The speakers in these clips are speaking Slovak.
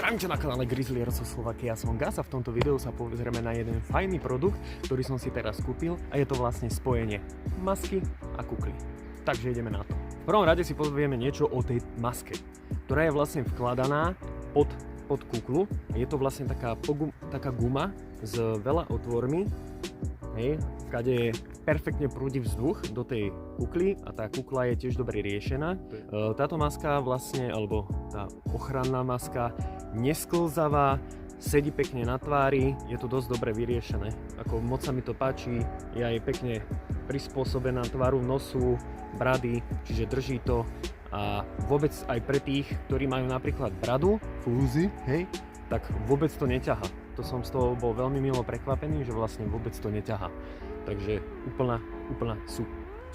Zdravím na kanále Grizzly Airsoft Slovakia, ja som Gas a v tomto videu sa pozrieme na jeden fajný produkt, ktorý som si teraz kúpil a je to vlastne spojenie masky a kukly. Takže ideme na to. V prvom rade si povieme niečo o tej maske, ktorá je vlastne vkladaná pod kuklu. Je to vlastne taká guma s veľa otvormi, hej, vkade perfektne prúdi vzduch do tej kukly a tá kukla je tiež dobre riešená. Táto maska vlastne, alebo tá ochranná maska nesklzavá, sedí pekne na tvári, je to dosť dobre vyriešené. Ako moc sa mi to páči, je aj pekne prispôsobená tvaru nosu, brady, čiže drží to a vôbec aj pre tých, ktorí majú napríklad bradu, fúzy, hej, tak vôbec to neťahá. To som z toho bol veľmi milo prekvapený, že vlastne vôbec to neťahá. Takže úplná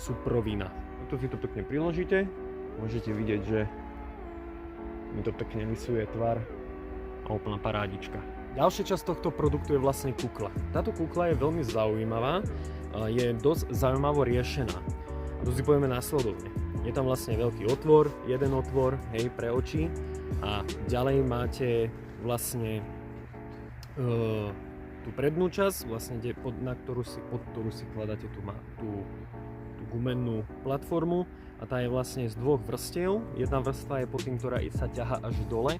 suprovina. Tu si to pekne priložíte, môžete vidieť, že mi to pekne lisuje tvar a úplná parádička. Ďalšia časť tohto produktu je vlastne kukla. Táto kukla je veľmi zaujímavá, je dosť zaujímavo riešená. A tu si povieme následovne. Je tam vlastne veľký otvor, jeden otvor, hej, pre oči a ďalej máte vlastne tú prednú časť, vlastne, pod ktorú si kladáte tú gumennú platformu a tá je vlastne z dvoch vrstiev. Jedna vrstva je pod tým, ktorá sa ťaha až dole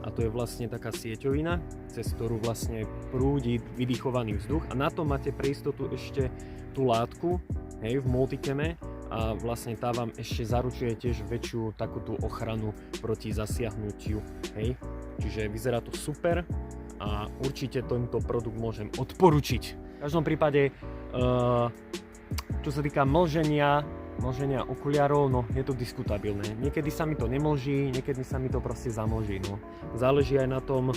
a to je vlastne taká sieťovina, cez ktorú vlastne prúdi vydýchovaný vzduch a na to máte pre istotu ešte tú látku, hej, v multicame a vlastne tá vám ešte zaručuje tiež väčšiu takúto ochranu proti zasiahnutiu, hej. Čiže vyzerá to super a určite tento produkt môžem odporučiť. V každom prípade, čo sa týka mlženia okuliarov, no je to diskutabilné. Niekedy sa mi to nemlží, niekedy sa mi to proste zamlží. No. Záleží aj na tom,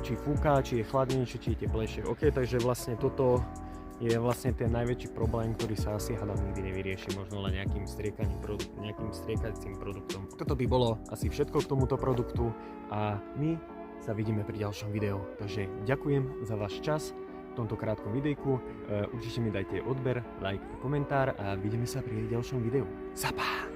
či fúka, či je chladnejšie, či je teplejšie. OK, takže vlastne toto je vlastne ten najväčší problém, ktorý sa asi hádam nikdy nevyrieši, možno len nejakým striekacím produktom. Toto by bolo asi všetko k tomuto produktu a my sa vidíme pri ďalšom videu. Takže ďakujem za váš čas v tomto krátkom videjku. Určite mi dajte odber, like a komentár a vidíme sa pri ďalšom videu. Zapá!